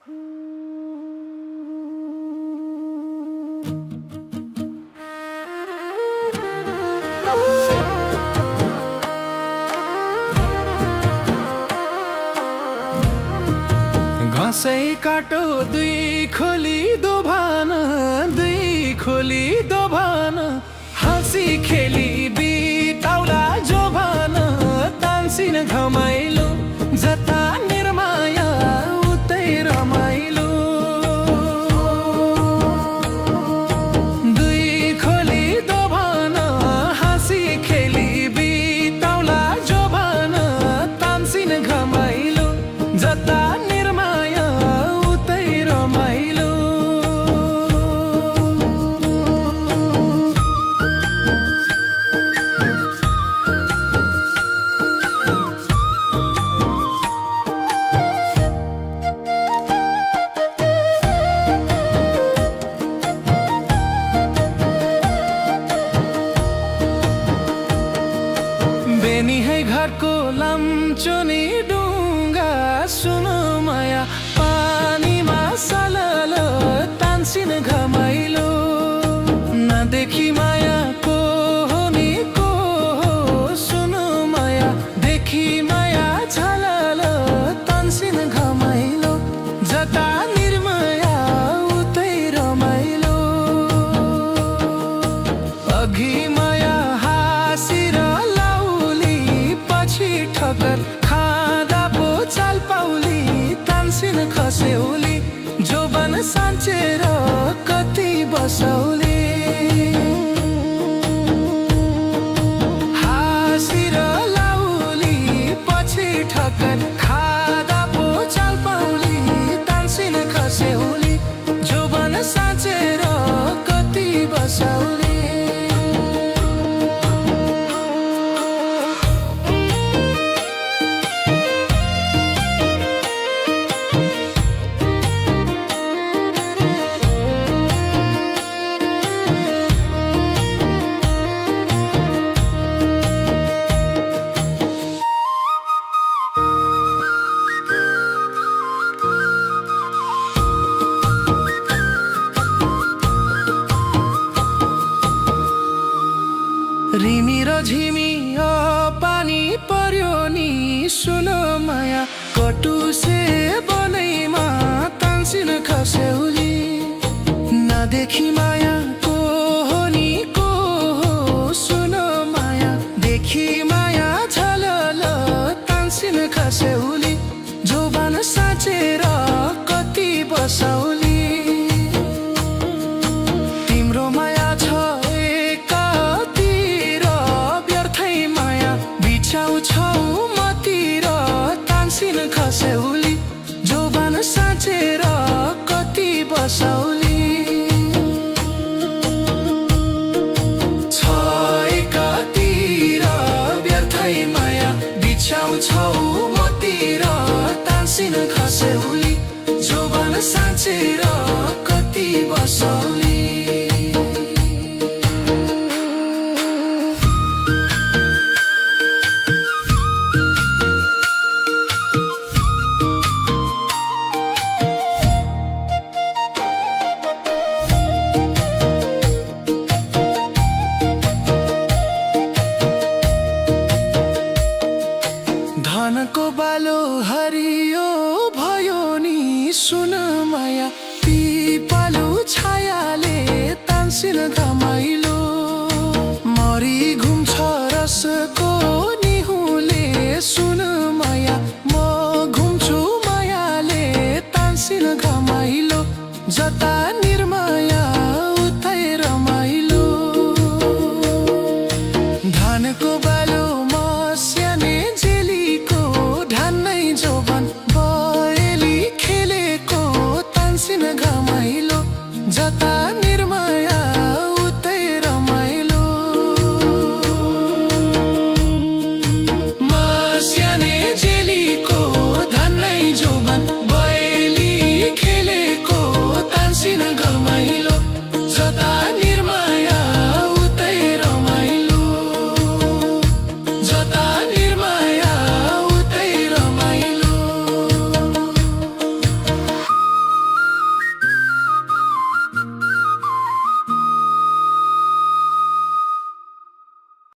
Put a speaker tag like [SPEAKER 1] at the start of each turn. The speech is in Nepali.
[SPEAKER 1] घाँसै काटो दुई खोली दोभान, दुई खोली दोभान, हाँसी खेली बिताउला जोभान। तान्सिन घमाइलो जता निर्माया उतै रमाइलो। दुई खोली दोभान, हाँसी खेली बिताउला जोभान। तान्सिन घमाइलो जता बेनी है घरको लाम्चोनी डुङ्गा, सुनो माया पानीमा सललो। तान्सिन घमाइलो नदेखि माया को हो नि को हो। सुनो माया देखि माया झललो। तान्सिन घमाइलो जता निर्माया उतै रमाइलो। अघि माया हाँसिर ठक्कर खाँदा पो चाल पाउली। तान्सिन खस्यौली जोबन साँचेर कति बसौली। हाँसिर लाउली पछि ठक्कर खाँदा पो चाल पाउली। तान्सिन खस्यौली जोबन साँचेर कति बसौली। रिमी र झिमी पानी पर्यो नि। सुनो माया कटुसे बनैमा तान्सिन खस्यौली। नदेखि माया को हो नि को हो। सुनो माया देखि माया झललो। तान्सिन खस्यौली जोबन साँचेर कति बसौली। तिम्रो माया छ छौ मतिर। तान्सिन खस्यौली जोबन साँचेर कति बसौली। छ एकातिर व्यर्थै माया बिछाउँछौ मतिर। तान्सिन खस्यौली जोबन साँचेर कति बसौली।